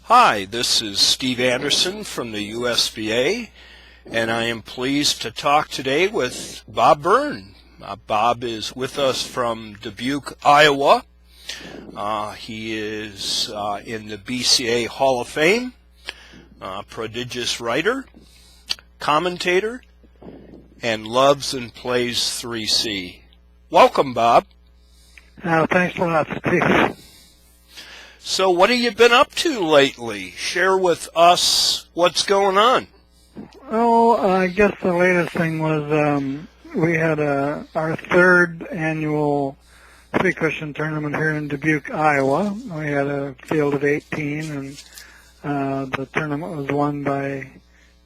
Hi, this is Steve Andersen from the USBA, and I am pleased to talk today with Bob Byrne. Bob is with us from Dubuque, Iowa. He is in the BCA Hall of Fame, prodigious writer, commentator, and loves and plays 3C. Welcome, Bob. Thanks a lot, Steve. So what have you been up to lately? Share with us what's going on. Oh, I guess the latest thing was we had our third annual three-cushion tournament here in Dubuque, Iowa. We had a field of 18, and the tournament was won by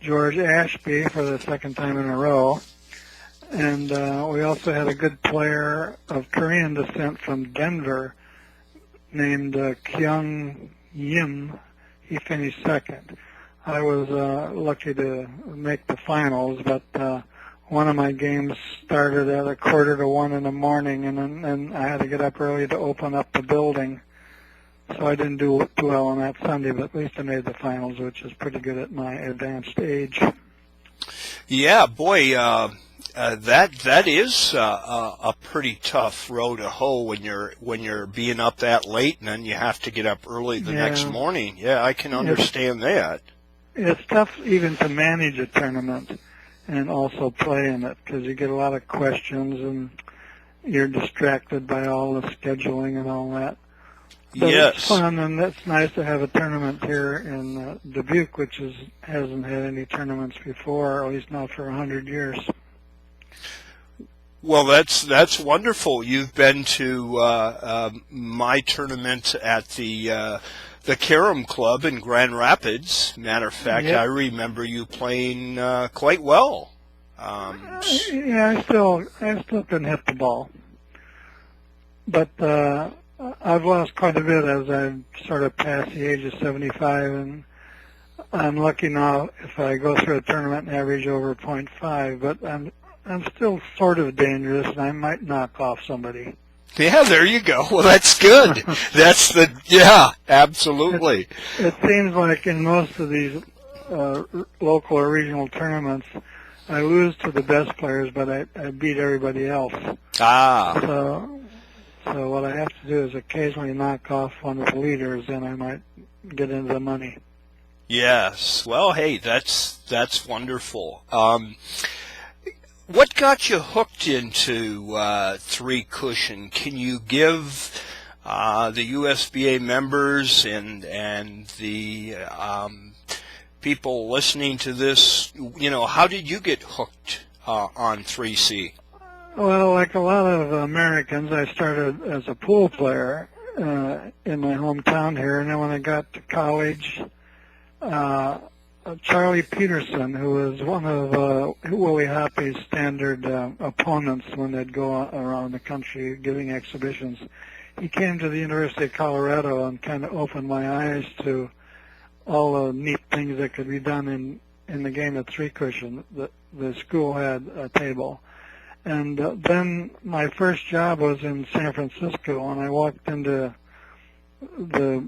George Ashby for the second time in a row. And we also had a good player of Korean descent from Denver named Kyung Yim. He finished second. I was lucky to make the finals, but one of my games started at 1:45 in the morning, and then I had to get up early to open up the building. So I didn't do too well on that Sunday, but at least I made the finals, which is pretty good at my advanced age. Yeah, boy, that is a pretty tough row to hoe when you're being up that late and then you have to get up early the next morning. Yeah, I can understand that. It's tough even to manage a tournament and also play in it because you get a lot of questions and you're distracted by all the scheduling and all that. But yes, it's fun, and it's nice to have a tournament here in Dubuque, which hasn't had any tournaments before, or at least not for 100 years. Well, that's wonderful. You've been to my tournament at the Carom Club in Grand Rapids. Matter of fact, Yep. I remember you playing quite well. Yeah, I still can hit the ball, but I've lost quite a bit as I've sort of passed the age of 75, and I'm lucky now if I go through a tournament and average over .5, but I'm still sort of dangerous, and I might knock off somebody. Yeah, there you go. Well, that's good. Absolutely. It seems like in most of these local or regional tournaments, I lose to the best players, but I beat everybody else. So what I have to do is occasionally knock off one of the leaders, and I might get into the money. Yes. Well, hey, that's wonderful. What got you hooked into three-cushion? Can you give the USBA members and the people listening to this, how did you get hooked on 3C? Well, like a lot of Americans, I started as a pool player in my hometown here, and then when I got to college, Charlie Peterson, who was one of Willie Hoppy's standard opponents when they'd go around the country giving exhibitions, he came to the University of Colorado and kind of opened my eyes to all the neat things that could be done in the game of three-cushion. The school had a table. And then my first job was in San Francisco, and I walked into the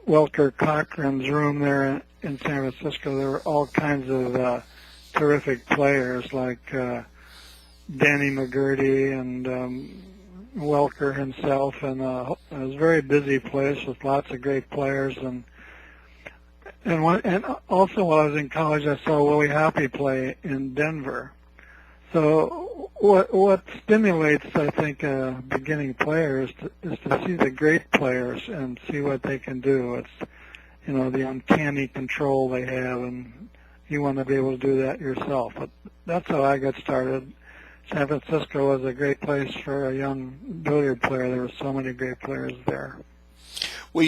Welker Cochran's room there in San Francisco. There were all kinds of terrific players like Danny McGurty and Welker himself, and it was a very busy place with lots of great players. And also while I was in college, I saw Willie Hoppy play in Denver. So what stimulates, I think, beginning players is to see the great players and see what they can do. It's, the uncanny control they have, and you want to be able to do that yourself. But that's how I got started. San Francisco was a great place for a young billiard player. There were so many great players there. Well,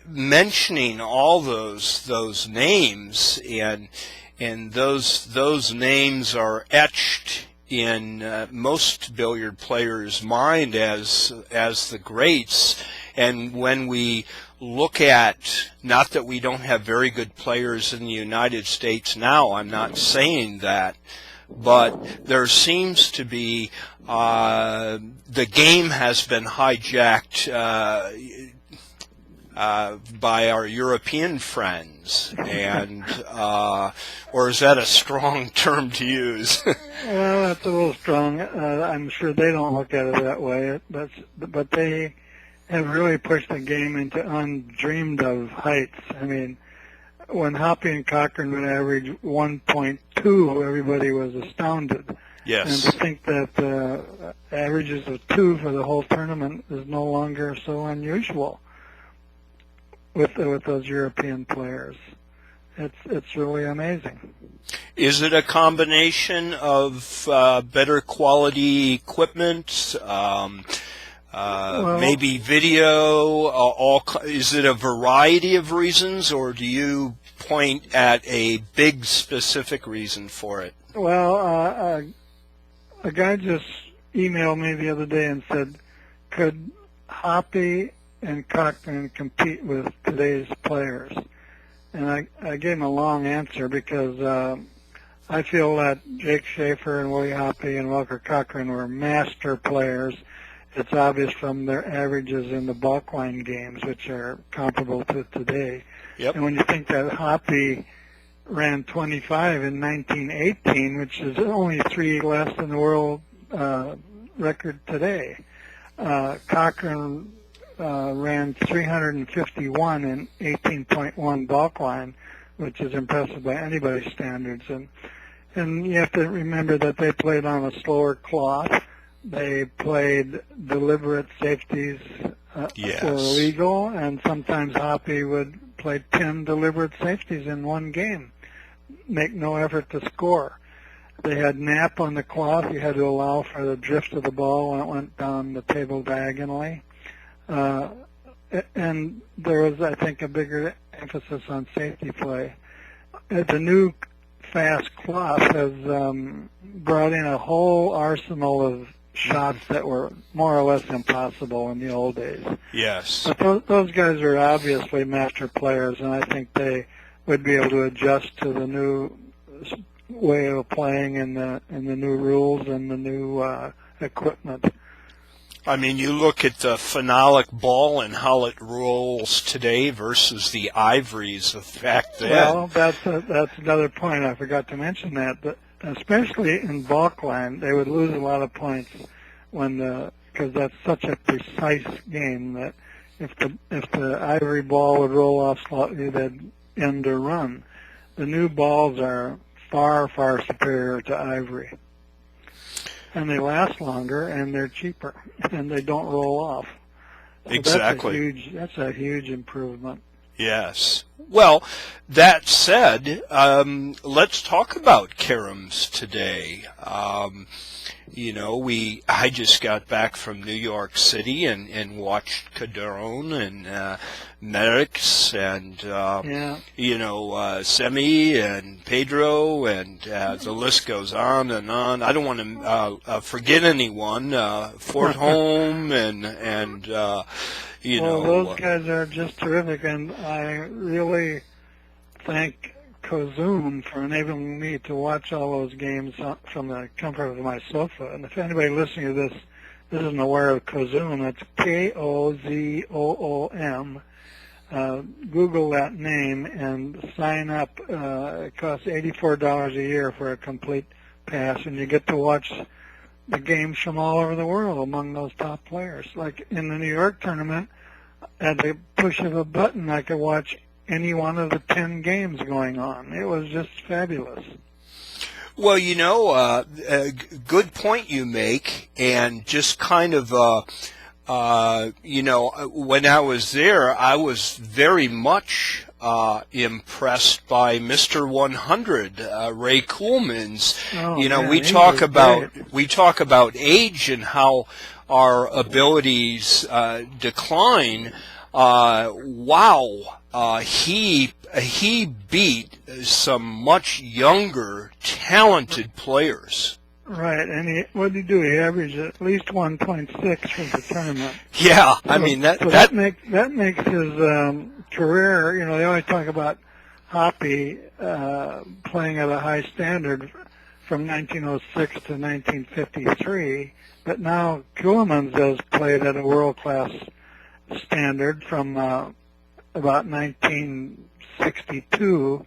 mentioning all those names and those names are etched in most billiard players' mind as the greats. And when we look at, not that we don't have very good players in the United States now, I'm not saying that, but there seems to be the game has been hijacked by our European friends, and or is that a strong term to use? Well, that's a little strong. I'm sure they don't look at it that way. But they have really pushed the game into undreamed of heights. I mean, when Hoppe and Cochran would average 1.2, everybody was astounded. Yes. And to think that averages of 2 for the whole tournament is no longer so unusual with those European players. It's really amazing. Is it a combination of better quality equipment, maybe video? Is it a variety of reasons, or do you point at a big specific reason for it? Well, a guy just emailed me the other day and said, could Hoppe and Cochran compete with today's players? And I gave him a long answer because I feel that Jake Schaefer and Willie Hoppe and Walker Cochran were master players. It's obvious from their averages in the ballcoin games, which are comparable to today. Yep. And when you think that Hoppe ran 25 in 1918, which is only 3 less than the world record today, Cochran ran 351 in 18.1 ballcoin, which is impressive by anybody's standards. And you have to remember that they played on a slower cloth. They played deliberate safeties Yes. were illegal, and sometimes Hoppe would play 10 deliberate safeties in one game, make no effort to score. They had nap on the cloth. You had to allow for the drift of the ball when it went down the table diagonally. And there was, I think, a bigger emphasis on safety play. The new fast cloth has brought in a whole arsenal of shots that were more or less impossible in the old days. Yes. But those guys are obviously master players, and I think they would be able to adjust to the new way of playing and the new rules and the new equipment. I mean, you look at the phenolic ball and how it rolls today versus the ivories of back then. Well, that's another point. I forgot to mention that. But especially in ballcoin, they would lose a lot of points because that's such a precise game that if the ivory ball would roll off slightly, they'd end or run. The new balls are far, far superior to ivory. And they last longer, and they're cheaper, and they don't roll off. So Exactly. That's a huge improvement. Yes. Well, that said, let's talk about caroms today. I just got back from New York City and watched Cadron and Merrick's and Semi and Pedro, and the list goes on and on. I don't want to forget anyone. Fort Home and those guys are just terrific, and I really thank Kozoom for enabling me to watch all those games from the comfort of my sofa. And if anybody listening to this isn't aware of Kozoom, that's Kozoom. Google that name and sign up. It costs $84 a year for a complete pass, and you get to watch the games from all over the world among those top players. Like in the New York tournament, at the push of a button, I could watch any one of the 10 games going on. It was just fabulous. Well, a good point you make, and just kind of, when I was there, I was very much impressed by Mr. 100, Ray Coolman's. We talk about age and how our abilities decline. He beat some much younger, talented players. Right, and what did he do? He averaged at least 1.6 for the tournament. Yeah, that makes his career. They always talk about Hoppe playing at a high standard from 1906 to 1953, but now Kuhlman's has played at a world-class standard from about 1962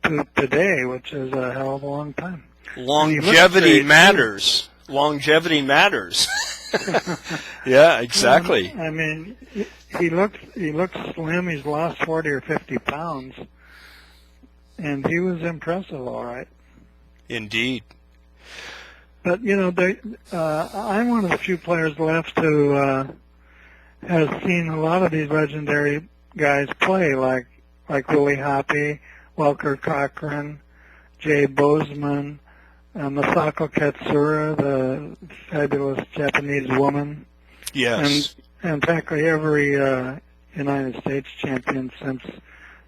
to today, which is a hell of a long time. Longevity matters. Longevity matters. Yeah, exactly. I mean, he looks slim. He's lost 40 or 50 pounds, and he was impressive, all right. Indeed. But I'm one of the few players left who has seen a lot of these legendary guys play, like Willie Hoppe, Welker Cochran, Jay Bozeman, Masako Katsura, the fabulous Japanese woman. Yes. And practically every United States champion since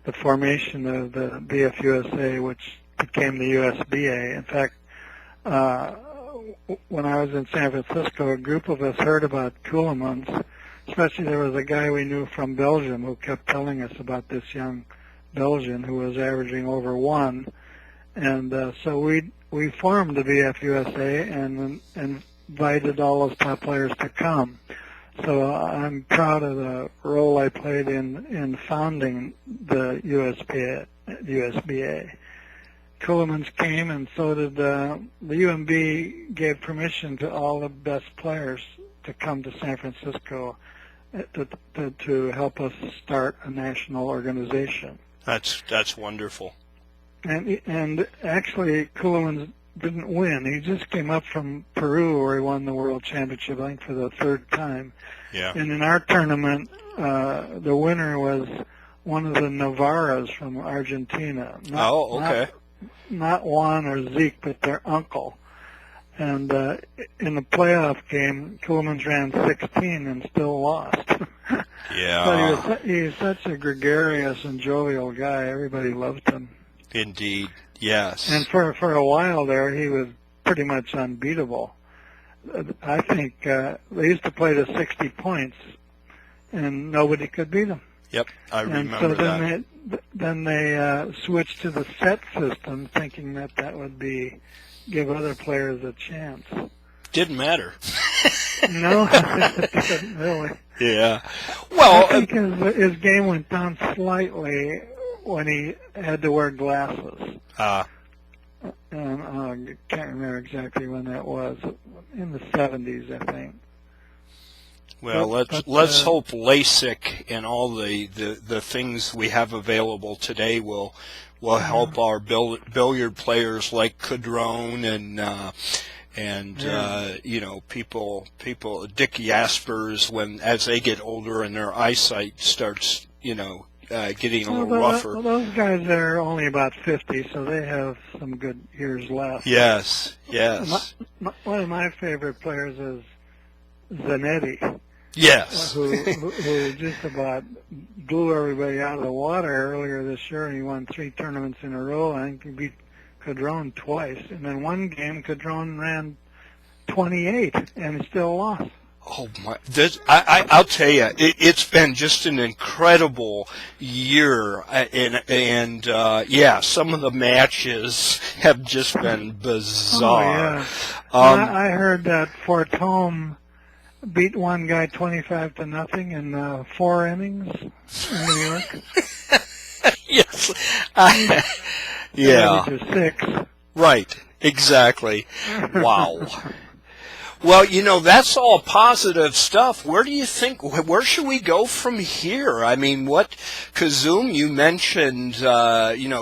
the formation of the BFUSA, which became the USBA. In fact, when I was in San Francisco, a group of us heard about Ceulemans. Especially there was a guy we knew from Belgium who kept telling us about this young Belgian who was averaging over 1. And so we formed the BFUSA and invited all those top players to come. So I'm proud of the role I played in founding the USBA. Ceulemans came, and so did the UMB gave permission to all the best players to come to San Francisco to help us start a national organization. That's wonderful. And actually, Ceulemans didn't win. He just came up from Peru, where he won the world championship, I think, for the 3rd time. Yeah. And in our tournament, the winner was one of the Navarras from Argentina. Not Juan or Zeke, but their uncle. And in the playoff game, Ceulemans ran 16 and still lost. Yeah. But he was such a gregarious and jovial guy. Everybody loved him. Indeed. Yes. And for a while there, he was pretty much unbeatable. I think they used to play to 60 points, and nobody could beat him. Yep, I remember and so that. Then they switched to the set system, thinking that would give other players a chance. Didn't matter. No, it didn't really. Yeah. Well, I think his game went down slightly when he had to wear glasses. And I can't remember exactly when that was. In the 70s, I think. Well, let's hope LASIK and all the things we have available today will help our billiard players like Cadron and people Dick Jaspers as they get older and their eyesight starts getting a little rougher. Those guys are only about 50, so they have some good years left. Yes. One of my favorite players is Zanetti. Yes. Who just about blew everybody out of the water earlier this year, and he won 3 tournaments in a row. I think he beat Cadron twice. And then one game, Cadron ran 28, and he still lost. Oh my! I'll tell you, it's been just an incredible year, and some of the matches have just been bizarre. Oh, yeah. I heard that Fort Home beat one guy 25-0 in 4 innings in New York. Yes. Yeah. 6. Right. Exactly. Wow. Well, that's all positive stuff. Where should we go from here? I mean, Kazum, you mentioned,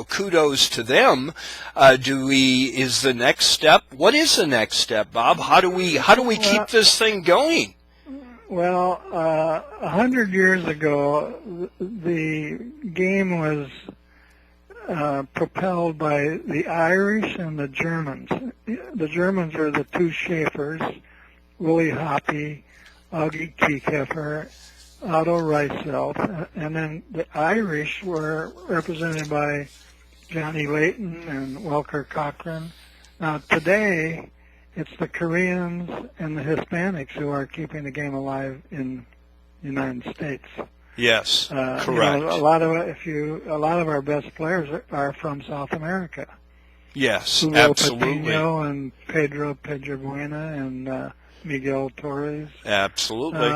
kudos to them. Is the next step? What is the next step, Bob? How do we keep this thing going? Well, 100 years ago, the game was propelled by the Irish and the Germans. The Germans were the 2 Schaefers, Willie Hoppe, Augie Kiekeffer, Otto Reichelt, and then the Irish were represented by Johnny Layton and Welker Cochran. Now today, it's the Koreans and the Hispanics who are keeping the game alive in the United States. Yes, correct. A lot of our best players are from South America. Yes, Hugo absolutely. Patino and Pedro Buena and Miguel Torres. Absolutely.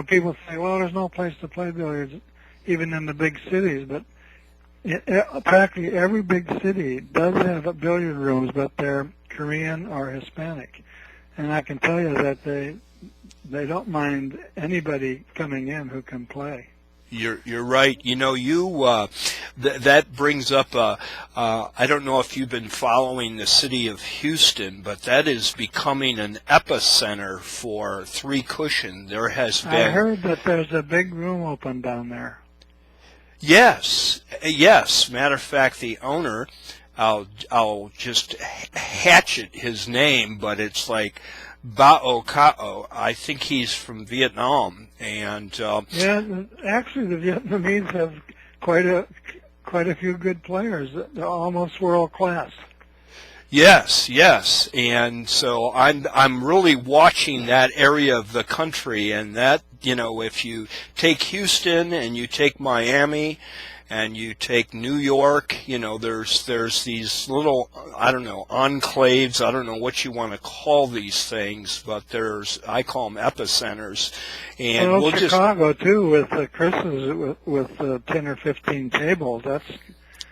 people say, well, there's no place to play billiards, even in the big cities, but practically every big city does have billiard rooms, but they're Korean or Hispanic. And I can tell you that they don't mind anybody coming in who can play. You're right. That brings up. I don't know if you've been following the city of Houston, but that is becoming an epicenter for three cushion. There has been. I heard that there's a big room open down there. Yes. Matter of fact, the owner, I'll just hatchet his name, but it's like Bao Kao. I think he's from Vietnam, and yeah, actually, the Vietnamese have quite a few good players. They're almost world class. Yes, and so I'm really watching that area of the country, and that, if you take Houston and you take Miami and you take New York, there's these little, I don't know, enclaves, I don't know what you want to call these things, but I call them epicenters. And well, Chicago too, with Chris's with 10 or 15 tables.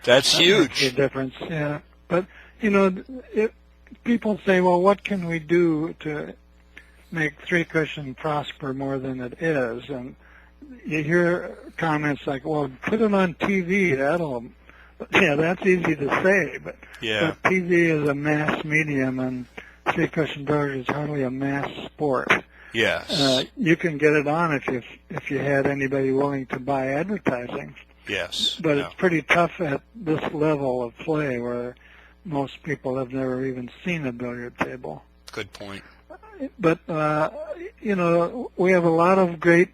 That's huge. Makes a difference, yeah. But people say, well, what can we do to make three cushion prosper more than it is? And you hear comments like, well, put it on TV, that's easy to say, but TV is a mass medium, and three cushion billiards is hardly a mass sport. Yes. You can get it on if you had anybody willing to buy advertising. Yes. But it's pretty tough at this level of play where most people have never even seen a billiard table. Good point. But, we have a lot of great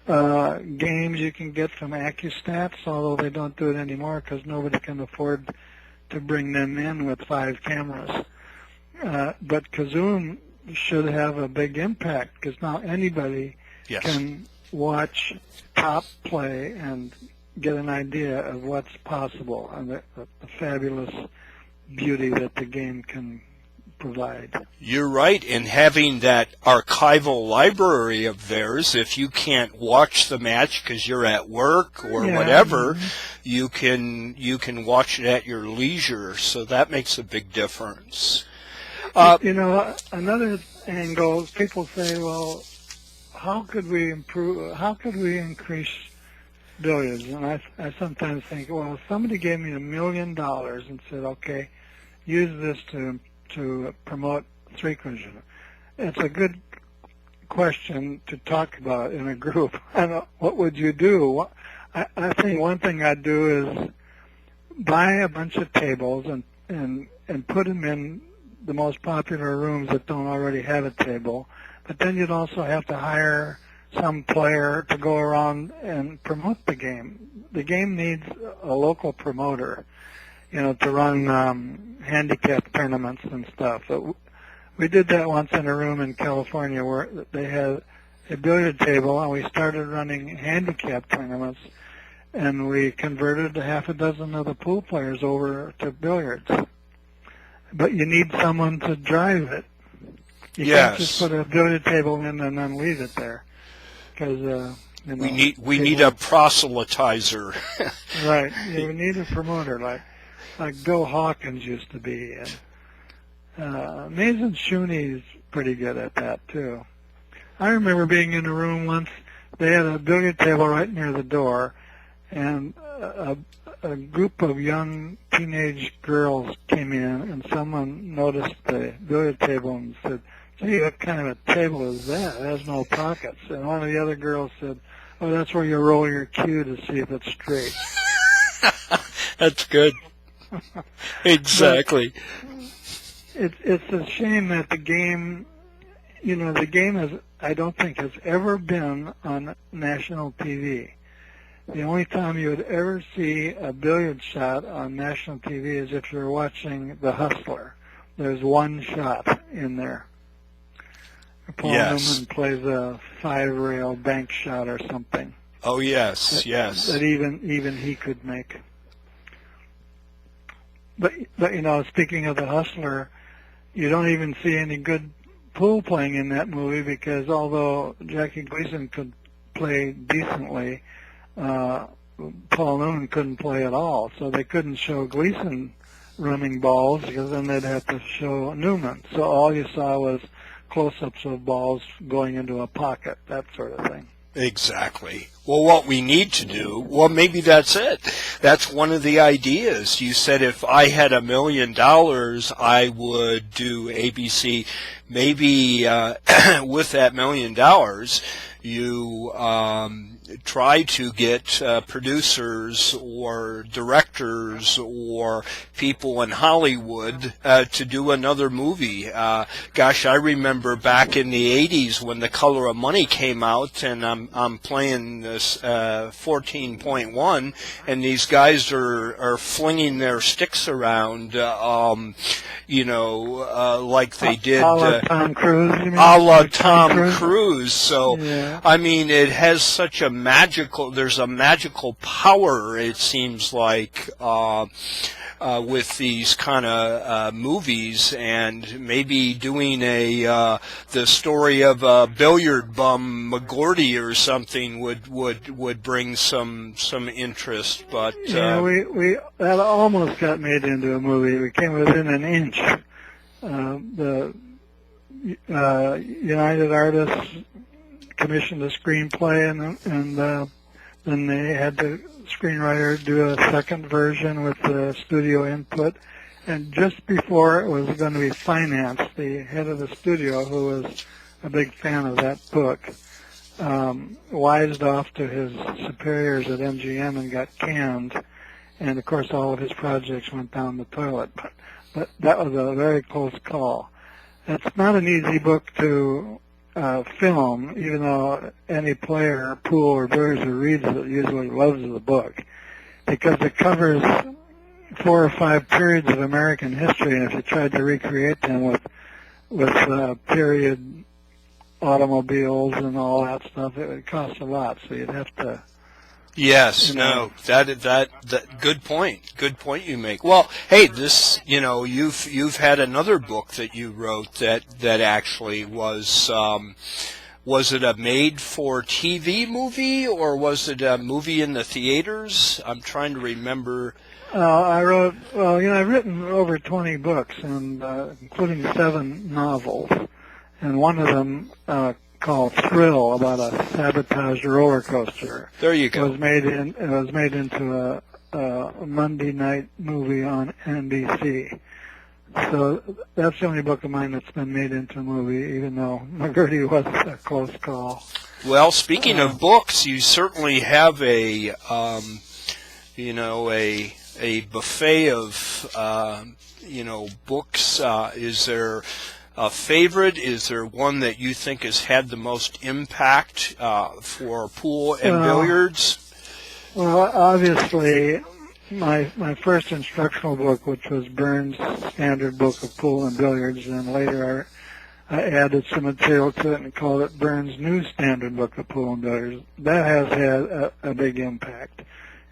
games you can get from AccuStats, although they don't do it anymore because nobody can afford to bring them in with 5 cameras. But Kazoom should have a big impact because now anybody can watch top play and get an idea of what's possible and the fabulous beauty that the game can provide. You're right, and having that archival library of theirs, if you can't watch the match because you're at work or whatever, you can watch it at your leisure, so that makes a big difference. Another angle, people say, well, how could we increase billiards? And I sometimes think, well, if somebody gave me $1 million and said, okay, use this to promote three cushion. It's a good question to talk about in a group. What would you do? I think one thing I'd do is buy a bunch of tables and put them in the most popular rooms that don't already have a table. But then you'd also have to hire some player to go around and promote the game. The game needs a local promoter, to run handicap tournaments and stuff. We did that once in a room in California where they had a billiard table, and we started running handicap tournaments, and we converted half a dozen of the pool players over to billiards. But you need someone to drive it. You can't just put a billiard table in and then leave it there, because we need a proselytizer. Right. You need a promoter like Bill Hawkins used to be, and Mason Shooney's pretty good at that too. I remember being in a room once. They had a billiard table right near the door, and a group of young teenage girls came in, and someone noticed the billiard table and said, "Gee, what kind of a table is that? It has no pockets." And one of the other girls said, "Oh, that's where you roll your cue to see if it's straight." That's good. Exactly. It's a shame that the game, the game I don't think has ever been on national TV. The only time you would ever see a billiard shot on national TV is if you're watching The Hustler. There's one shot in there. Paul Newman plays a 5-rail bank shot or something. Oh, yes. That even he could make. But speaking of The Hustler, you don't even see any good pool playing in that movie because although Jackie Gleason could play decently, Paul Newman couldn't play at all. So they couldn't show Gleason running balls because then they'd have to show Newman. So all you saw was close-ups of balls going into a pocket, that sort of thing. Exactly. Well, what we need to do, well, maybe that's it. That's one of the ideas. You said if I had $1 million, I would do ABC. Maybe with that $1 million, you try to get producers or directors or people in Hollywood to do another movie. Gosh, I remember back in the 80s when The Color of Money came out, and I'm playing this 14.1, and these guys are flinging their sticks around, like they did. A la Tom Cruise, you mean? A la Tom Cruise. So, yeah. I mean, it has such a there's a magical power, it seems like, with these kind of movies, and maybe doing the story of a billiard bum McGordy or something would bring some interest. But yeah, we that almost got made into a movie. We came within an inch. The United Artists commissioned a screenplay, and then they had the screenwriter do a second version with the studio input. And just before it was going to be financed, the head of the studio, who was a big fan of that book, wised off to his superiors at MGM and got canned. And of course, all of his projects went down the toilet. But that was a very close call. It's not an easy book to film, even though any player, pool or billiards who reads it usually loves the book, because it covers 4 or 5 periods of American history, and if you tried to recreate them with period automobiles and all that stuff, it would cost a lot. So you'd have to. Yes, no, that good point you make. Well, hey, this, you've had another book that you wrote that actually was it a made-for-TV movie, or was it a movie in the theaters? I'm trying to remember. I've written over 20 books, and including 7 novels, and one of them called Thrill, about a sabotage roller coaster. There you go. It was made into a Monday night movie on NBC. So that's the only book of mine that's been made into a movie, even though McGurdy was a close call. Well, speaking of books, you certainly have a buffet of books. Is there a favorite? Is there one that you think has had the most impact for pool and billiards? Well, obviously, my first instructional book, which was Byrne's Standard Book of Pool and Billiards, and later I added some material to it and called it Byrne's New Standard Book of Pool and Billiards. That has had a big impact.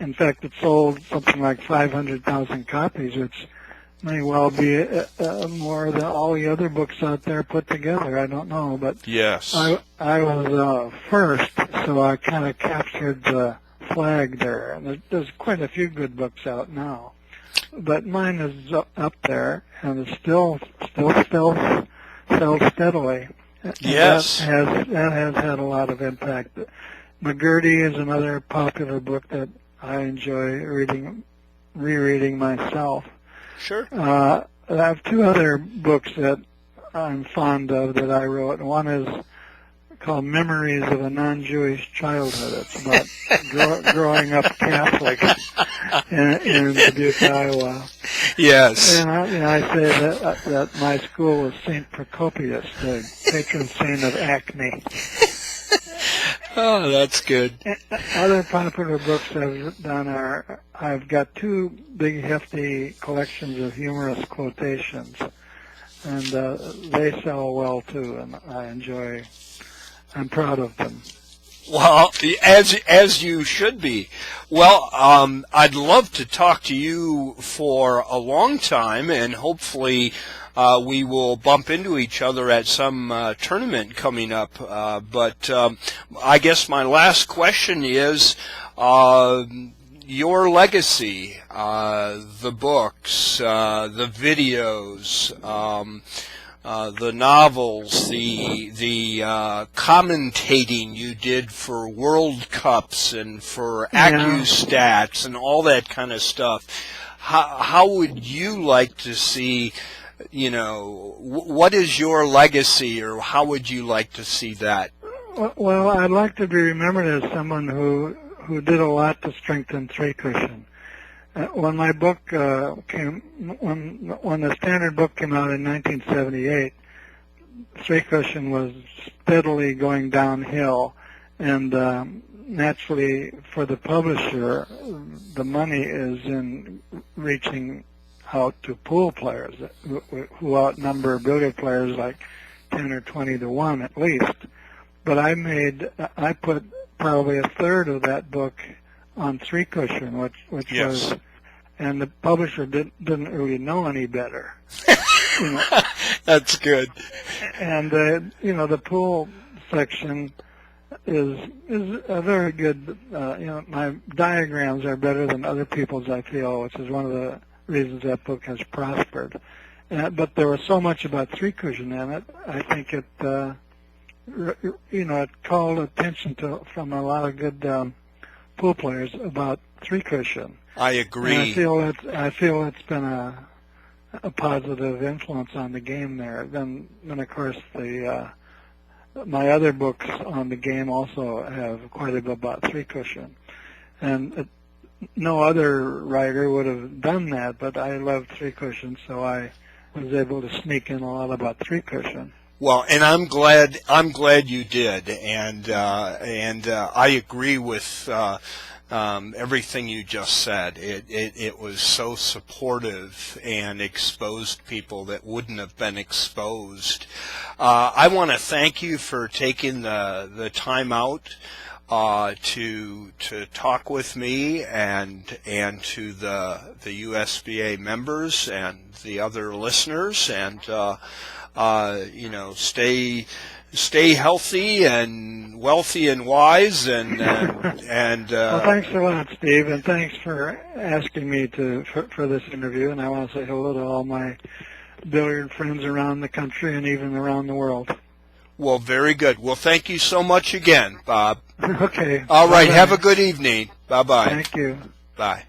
In fact, it sold something like 500,000 copies, which may well be more than all the other books out there put together. I don't know, but yes, I was first, so I kind of captured the flag there. And there's quite a few good books out now, but mine is up there, and it still sells steadily. Yes, that has had a lot of impact. McGurdy is another popular book that I enjoy rereading myself. Sure. I have 2 other books that I'm fond of that I wrote. One is called Memories of a Non-Jewish Childhood. It's about growing up Catholic in Dubuque, Iowa. Yes. And I say that my school was St. Procopius, the patron saint of acne. Oh, that's good. Other popular books I've done I've got 2 big, hefty collections of humorous quotations, and they sell well too, and I'm proud of them. Well, as you should be. Well, I'd love to talk to you for a long time, and hopefully we will bump into each other at some tournament coming up. But I guess my last question is your legacy, the books, the videos, the novels, the commentating you did for World Cups and for AccuStats and all that kind of stuff. How would you like to see, what is your legacy, or how would you like to see that? Well, I'd like to be remembered as someone who did a lot to strengthen three cushion. When my book when the standard book came out in 1978, three cushion was steadily going downhill, and naturally for the publisher, the money is in reaching out to pool players who outnumber billiard players like 10 or 20 to 1 at least. But I put probably a third of that book on three cushion, which yes. was, and the publisher didn't really know any better. That's good. And the pool section is a very good. My diagrams are better than other people's, I feel, which is one of the reasons that book has prospered. But there was so much about three cushion in it. I think it called attention from a lot of good pool players about three cushion. I agree. And I feel it's been a positive influence on the game there. Then of course my other books on the game also have quite a bit about three cushion, and no other writer would have done that. But I love three cushion, so I was able to sneak in a lot about three cushion. Well, and I'm glad you did, and I agree with everything you just said. It was so supportive and exposed people that wouldn't have been exposed. I want to thank you for taking the time out to talk with me and to the USBA members and the other listeners, and stay healthy and wealthy and wise, and well, thanks a lot, Steve, and thanks for asking me for this interview. And I want to say hello to all my billiard friends around the country and even around the world. Well, very good. Well, thank you so much again, Bob. Okay. All right. Bye-bye. Have a good evening. Bye-bye. Thank you. Bye.